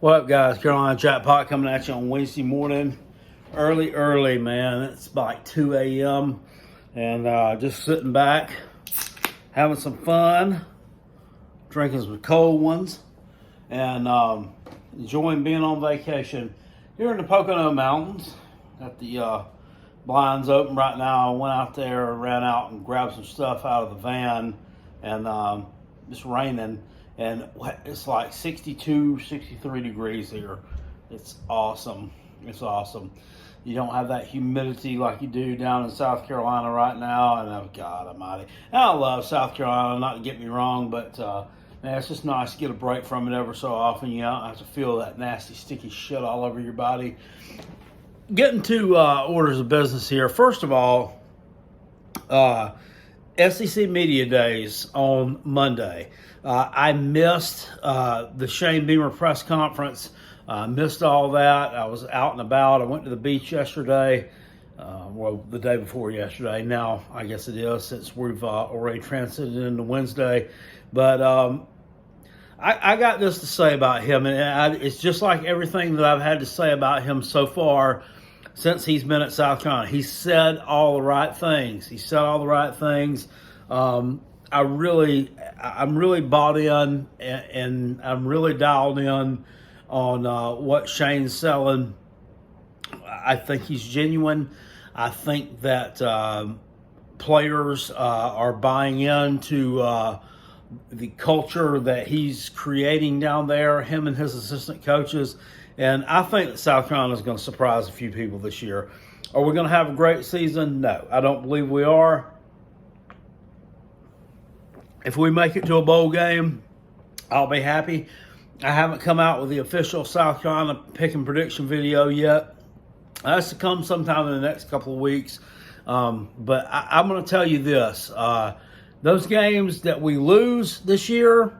What up, guys? Carolina Jackpot coming at you on Wednesday morning. Early, man. It's like 2 a.m. And just sitting back, having some fun, drinking some cold ones, and enjoying being on vacation here in the Pocono Mountains. Got the blinds open right now. I went out there, ran out and grabbed some stuff out of the van, and it's raining. And it's like 62, 63 degrees here. It's awesome. It's awesome. You don't have that humidity like you do down in South Carolina right now. And oh, God almighty. And I love South Carolina, not to get me wrong, but man, it's just nice to get a break from it ever so often. You don't have to feel that nasty, sticky shit all over your body. Getting to orders of business here. First of all, SEC Media Days on Monday. I missed the Shane Beamer press conference. Missed all that. I was out and about. I went to the beach yesterday. Well, the day before yesterday. Now, I guess it is, since we've already transited into Wednesday. But I got this to say about him, and it's just like everything that I've had to say about him so far since he's been at South Carolina. He said all the right things. I'm really bought in, and I'm really dialed in on what Shane's selling. I think he's genuine. I think that players are buying into the culture that he's creating down there, him and his assistant coaches. And I think that South Carolina is going to surprise a few people this year. Are we going to have a great season? No, I don't believe we are. If we make it to a bowl game, I'll be happy. I haven't come out with the official South Carolina pick and prediction video yet. That's to come sometime in the next couple of weeks. But I'm going to tell you this. Those games that we lose this year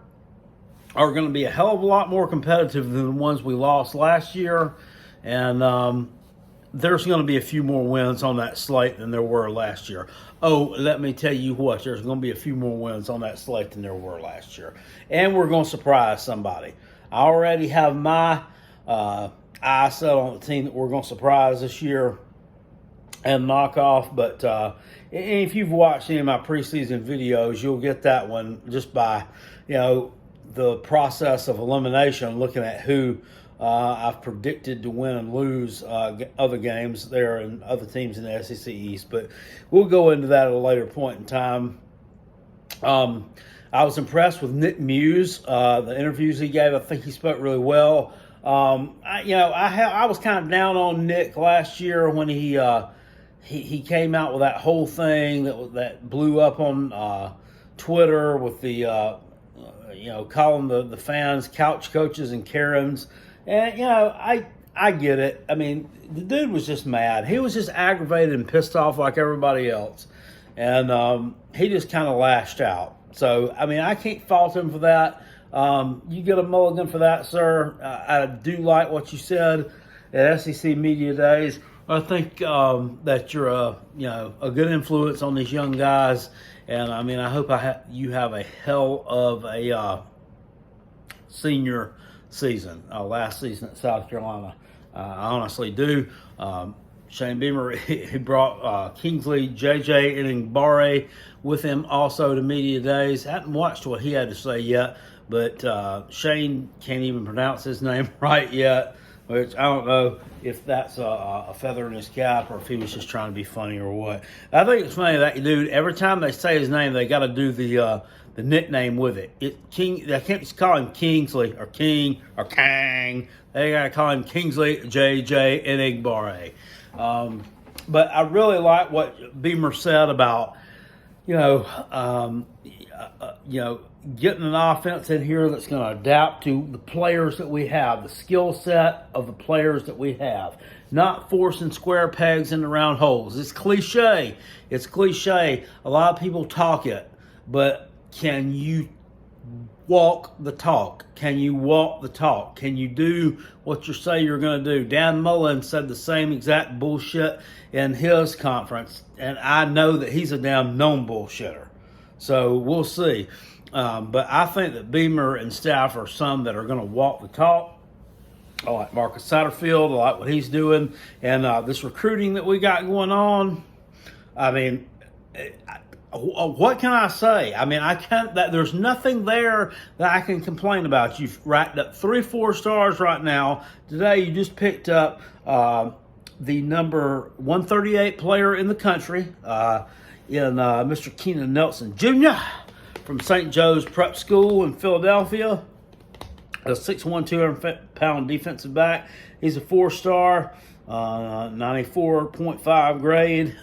are going to be a hell of a lot more competitive than the ones we lost last year. And there's going to be a few more wins on that slate than there were last year. Oh, let me tell you what, there's going to be a few more wins on that slate than there were last year. And we're going to surprise somebody. I already have my eye set on the team that we're going to surprise this year and knock off. But if you've watched any of my preseason videos, you'll get that one just by, the process of elimination, looking at who I've predicted to win and lose other games there and other teams in the SEC East. But we'll go into that at a later point in time. I was impressed with Nick Muse, the interviews he gave. I think he spoke really well. I was kind of down on Nick last year when he came out with that whole thing that blew up on Twitter with the calling the fans couch coaches and Karens. And, I get it. I mean, the dude was just mad. He was just aggravated and pissed off like everybody else. And he just kind of lashed out. So, I mean, I can't fault him for that. You get a mulligan for that, sir. I do like what you said at SEC Media Days. I think that you're a good influence on these young guys. And, I mean, I hope you have a hell of a senior season, last season at South Carolina. I honestly do. Shane Beamer, he brought Kingsley, JJ, and Igbare with him also to Media Days. I haven't watched what he had to say yet, but Shane can't even pronounce his name right yet, which I don't know if that's a feather in his cap or if he was just trying to be funny or what. I think it's funny that dude, every time they say his name, they got to do the nickname with it. They can't just call him Kingsley or King or Kang. They got to call him Kingsley, JJ, and Igbare. But I really like what Beamer said about, getting an offense in here that's going to adapt to the players that we have, the skill set of the players that we have, not forcing square pegs into round holes. It's cliche. A lot of people talk it, but can you walk the talk? Can you walk the talk? Can you do what you say you're going to do? Dan Mullen said the same exact bullshit in his conference, and I know that he's a damn known bullshitter. So we'll see. But I think that Beamer and staff are some that are going to walk the talk. I like Marcus Satterfield. I like what he's doing. And this recruiting that we got going on, I mean, what can I say? I mean, I can't. There's nothing there that I can complain about. You've racked up 3 4-stars right now. Today, you just picked up the number 138 player in the country, in Mr. Keenan Nelson Jr. from St. Joe's Prep School in Philadelphia. A 6'1", 200-pound defensive back. He's a 4-star, 94.5 grade.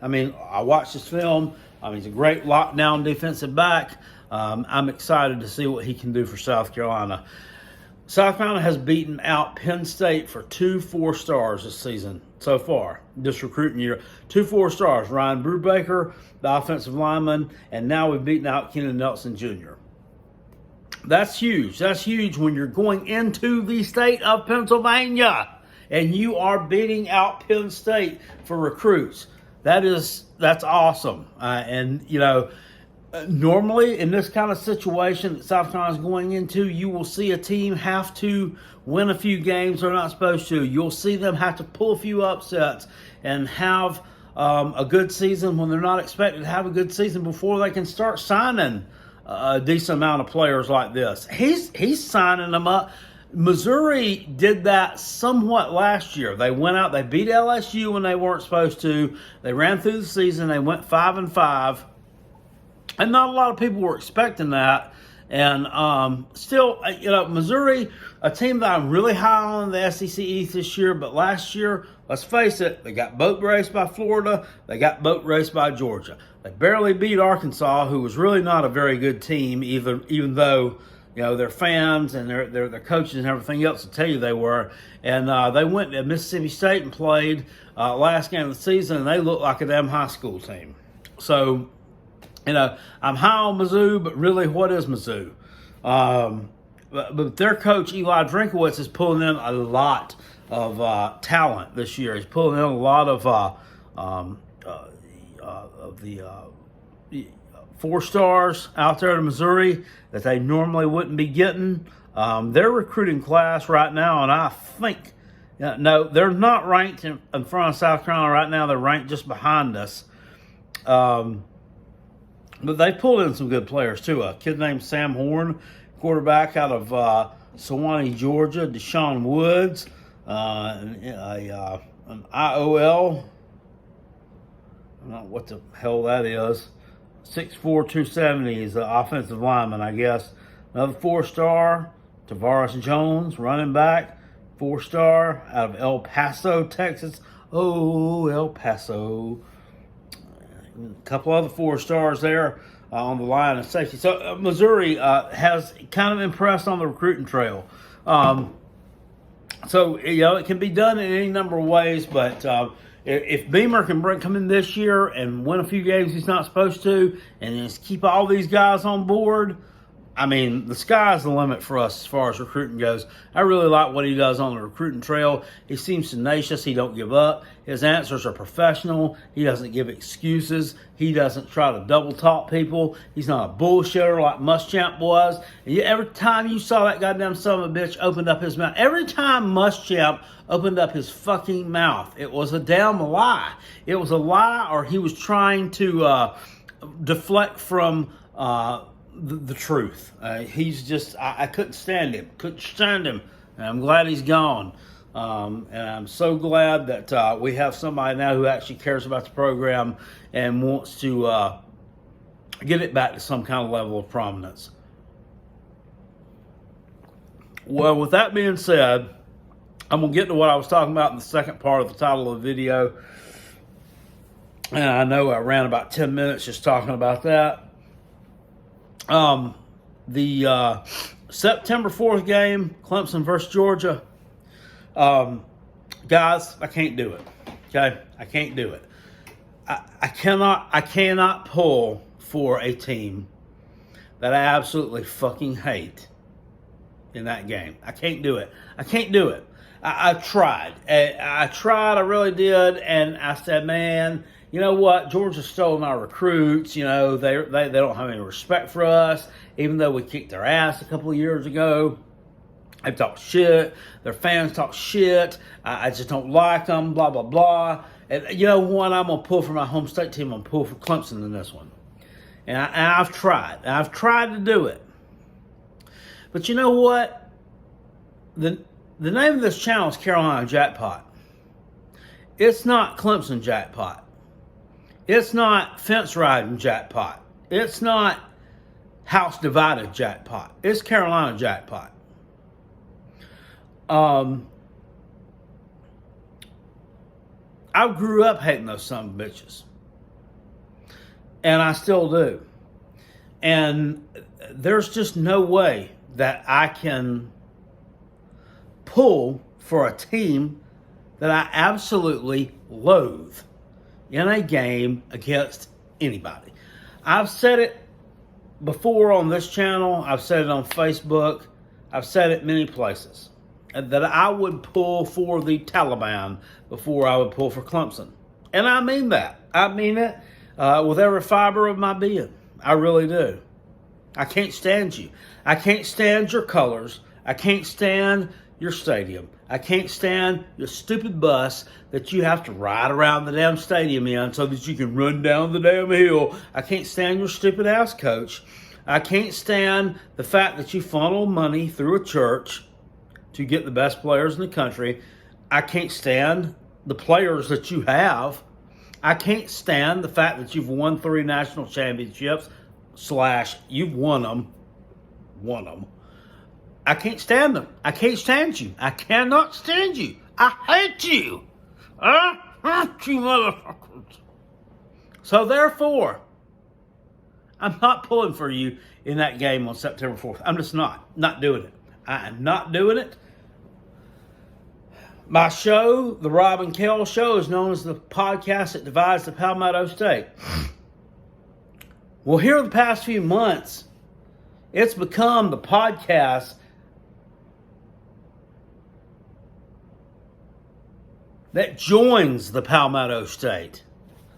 I mean, I watched this film. He's a great lockdown defensive back. I'm excited to see what he can do for South Carolina. South Carolina has beaten out Penn State for 2 4-stars this season so far, this recruiting year. 2 4-stars, Ryan Brubaker, the offensive lineman, and now we've beaten out Keenan Nelson Jr. That's huge. That's huge when you're going into the state of Pennsylvania and you are beating out Penn State for recruits. That's awesome. And, you know, normally in this kind of situation that South Carolina is going into, you will see a team have to win a few games they're not supposed to. You'll see them have to pull a few upsets and have a good season when they're not expected to have a good season before they can start signing a decent amount of players like this. He's signing them up. Missouri did that somewhat last year. They went out, they beat LSU when they weren't supposed to. They ran through the season, they went 5-5. And not a lot of people were expecting that. And still, you know, Missouri, a team that I'm really high on in the SEC East this year, but last year, let's face it, they got boat raced by Florida, they got boat raced by Georgia. They barely beat Arkansas, who was really not a very good team, even though, you know, their fans and their coaches and everything else will tell you they were. And they went to Mississippi State and played last game of the season, and they looked like a damn high school team. So, you know, I'm high on Mizzou, but really, what is Mizzou? But their coach, Eli Drinkowitz, is pulling in a lot of talent this year. He's pulling in a lot of the 4-stars out there in Missouri that they normally wouldn't be getting. Their recruiting class right now, and I think, no, they're not ranked in front of South Carolina right now. They're ranked just behind us. But they pulled in some good players, too. A kid named Sam Horn, quarterback out of Sewanee, Georgia. Deshaun Woods, an IOL. I don't know what the hell that is. 6'4", 270 is the offensive lineman, I guess. Another 4-star, Tavares Jones, running back. 4-star out of El Paso, Texas. Oh, El Paso. A couple other 4-stars there on the line of safety. So Missouri has kind of impressed on the recruiting trail. So, you know, it can be done in any number of ways, but if Beamer can come in this year and win a few games he's not supposed to and just keep all these guys on board, I mean, the sky's the limit for us as far as recruiting goes. I really like what he does on the recruiting trail. He seems tenacious. He don't give up. His answers are professional. He doesn't give excuses. He doesn't try to double talk people. He's not a bullshitter like Muschamp was. And every time you saw that goddamn son of a bitch opened up his mouth, every time Muschamp opened up his fucking mouth, it was a damn lie. It was a lie, or he was trying to deflect from the truth. He's just, I couldn't stand him. And I'm glad he's gone. And I'm so glad that we have somebody now who actually cares about the program and wants to get it back to some kind of level of prominence. Well, with that being said, I'm going to get to what I was talking about in the second part of the title of the video. And I know I ran about 10 minutes just talking about that. The September 4th game, Clemson versus Georgia. Guys, I can't do it. Okay? I can't do it. I cannot pull for a team that I absolutely fucking hate in that game. I can't do it. I can't do it. I tried. I really did. And I said, man, you know what? Georgia's stolen our recruits. You know, they don't have any respect for us, even though we kicked their ass a couple of years ago. They talk shit. Their fans talk shit. I just don't like them, blah, blah, blah. And you know what? I'm going to pull for my home state team. I'm going to pull for Clemson in this one. And I've tried. I've tried to do it. But you know what? The name of this channel is Carolina Jackpot. It's not Clemson Jackpot. It's not Fence Riding Jackpot. It's not House Divided Jackpot. It's Carolina Jackpot. I grew up hating those son of bitches. And I still do. And there's just no way that I can pull for a team that I absolutely loathe in a game against anybody. I've said it before on this channel. I've said it on Facebook. I've said it many places. That I would pull for the Taliban before I would pull for Clemson. And I mean that. I mean it with every fiber of my being. I really do. I can't stand you. I can't stand your colors. I can't stand your stadium. I can't stand your stupid bus that you have to ride around the damn stadium in so that you can run down the damn hill. I can't stand your stupid ass coach. I can't stand the fact that you funnel money through a church to get the best players in the country. I can't stand the players that you have. I can't stand the fact that you've won 3 national championships / you've won them. I can't stand them. I can't stand you. I cannot stand you. I hate you. I hate you, motherfuckers. So therefore, I'm not pulling for you in that game on September 4th. I'm just not doing it. I am not doing it. My show, The Rob and Kel Show, is known as the podcast that divides the Palmetto State. Well, here in the past few months, it's become the podcast that joins the Palmetto State,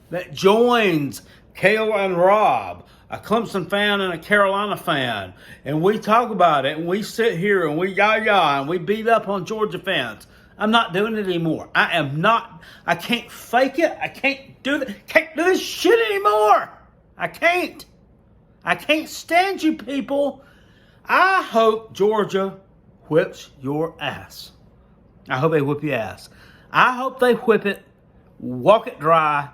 that joins Kel and Rob, a Clemson fan and a Carolina fan, and we talk about it, and we sit here, and we and we beat up on Georgia fans. I'm not doing it anymore. I can't fake it. I can't do this shit anymore. I can't stand you people. I hope Georgia whips your ass. I hope they whip your ass. I hope they whip it, walk it dry,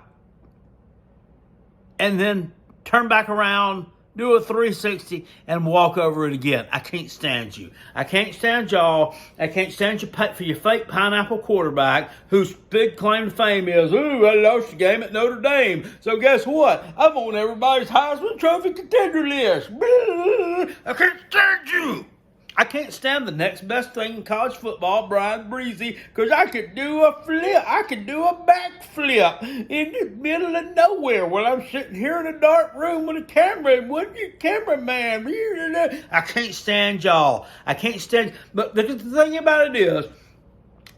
and then turn back around, do a 360, and walk over it again. I can't stand you. I can't stand y'all. I can't stand you for your fake pineapple quarterback whose big claim to fame is, ooh, I lost the game at Notre Dame. So guess what? I'm on everybody's Heisman Trophy contender list. I can't stand you. I can't stand the next best thing in college football, Brian Breezy, because I could do a flip. I could do a backflip in the middle of nowhere while I'm sitting here in a dark room with a camera and with your cameraman. I can't stand y'all. I can't stand. But the thing about it is,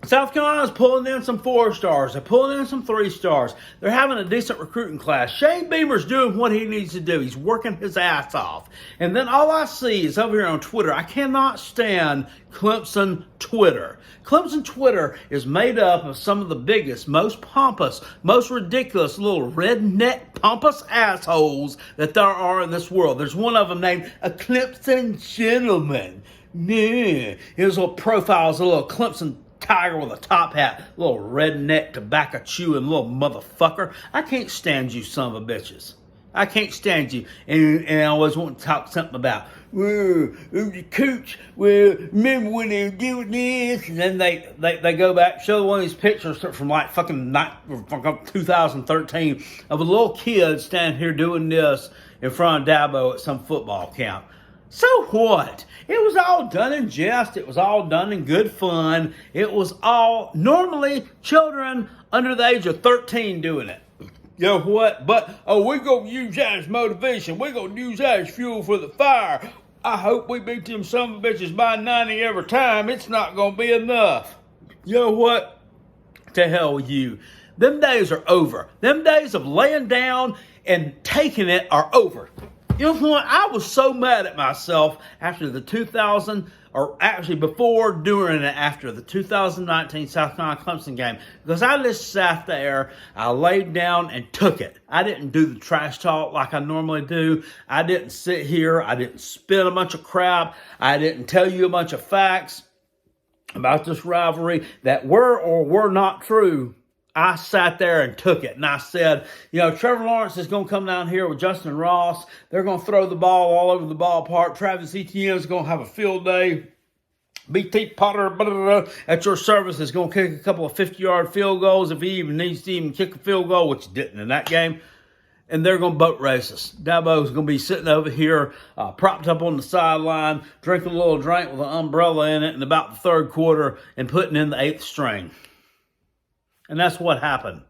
South Carolina's pulling in some 4 stars. They're pulling in some 3 stars. They're having a decent recruiting class. Shane Beamer's doing what he needs to do. He's working his ass off. And then all I see is over here on Twitter. I cannot stand Clemson Twitter. Clemson Twitter is made up of some of the biggest, most pompous, most ridiculous little redneck pompous assholes that there are in this world. There's one of them named a Clemson gentleman. Yeah. His little profile is a little Clemson tiger with a top hat, little redneck tobacco chewing little motherfucker. I can't stand you son of a bitches. I can't stand you. And I always want to talk something about, well, the coach, well, remember when they were doing this? And then they go back, show one of these pictures from like fucking 2013 of a little kid standing here doing this in front of Dabo at some football camp. So what? It was all done in jest. It was all done in good fun. It was all normally children under the age of 13 doing it. You know what? But, we're going to use that as motivation. We're going to use that as fuel for the fire. I hope we beat them son of a bitches by 90 every time. It's not going to be enough. You know what? To hell with you. Them days are over. Them days of laying down and taking it are over. You know what? I was so mad at myself after the 2000 or actually before, during, and after the 2019 South Carolina Clemson game, because I just sat there, I laid down and took it. I didn't do the trash talk like I normally do. I didn't sit here. I didn't spin a bunch of crap. I didn't tell you a bunch of facts about this rivalry that were or were not true. I sat there and took it, and I said, Trevor Lawrence is going to come down here with Justin Ross. They're going to throw the ball all over the ballpark. Travis Etienne is going to have a field day. BT Potter at your service is going to kick a couple of 50-yard field goals if he even needs to even kick a field goal, which he didn't in that game. And they're going to boat race us. Dabo is going to be sitting over here, propped up on the sideline, drinking a little drink with an umbrella in it in about the third quarter and putting in the eighth string. And that's what happened.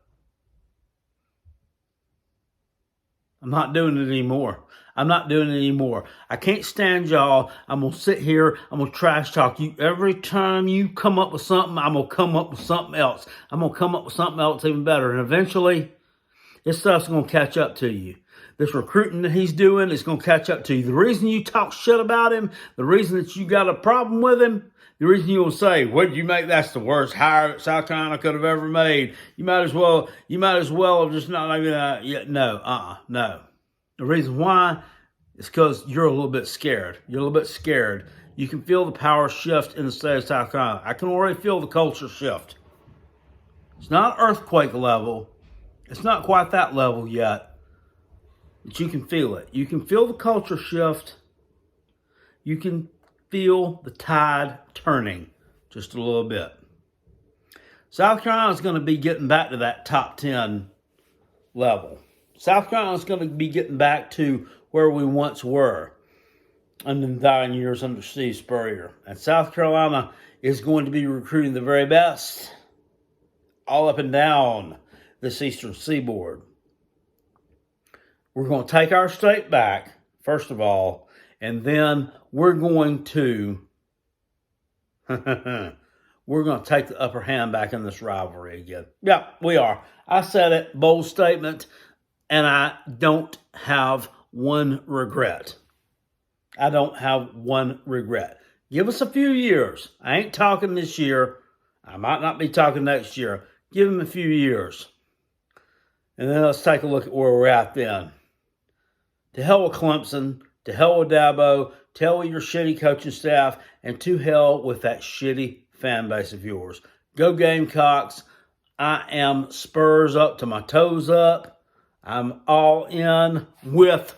I'm not doing it anymore. I can't stand y'all. I'm going to sit here. I'm going to trash talk you. Every time you come up with something, I'm going to come up with something else. I'm going to come up with something else even better. And eventually, this stuff's going to catch up to you. This recruiting that he's doing is going to catch up to you. The reason you talk shit about him, the reason that you got a problem with him, the reason you will say, what did you make? That's the worst hire that South Carolina could have ever made. You might as well have just not even, no. The reason why is because you're a little bit scared. You can feel the power shift in the state of South Carolina. I can already feel the culture shift. It's not earthquake level. It's not quite that level yet. But you can feel it. You can feel the culture shift. You can feel the tide turning just a little bit. South Carolina is going to be getting back to that top 10 level. South Carolina is going to be getting back to where we once were in the 9 years under Steve Spurrier. And South Carolina is going to be recruiting the very best all up and down this eastern seaboard. We're going to take our state back, first of all, and then we're going to take the upper hand back in this rivalry again. Yeah, we are. I said it, bold statement, and I don't have one regret. Give us a few years. I ain't talking this year. I might not be talking next year. Give them a few years. And then let's take a look at where we're at then. To hell with Clemson. To hell with Dabo. To hell with your shitty coaching staff. And to hell with that shitty fan base of yours. Go Gamecocks. I am Spurs up to my toes up. I'm all in with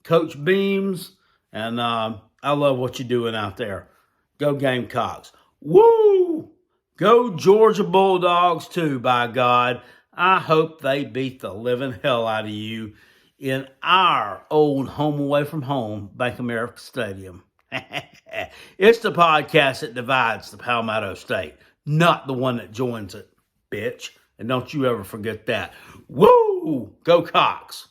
Coach Beams. And I love what you're doing out there. Go Gamecocks. Woo! Go Georgia Bulldogs too, by God. I hope they beat the living hell out of you in our old home away from home, Bank America Stadium. It's the podcast that divides the Palmetto State, not the one that joins it, bitch. And don't you ever forget that. Woo! Go Cox.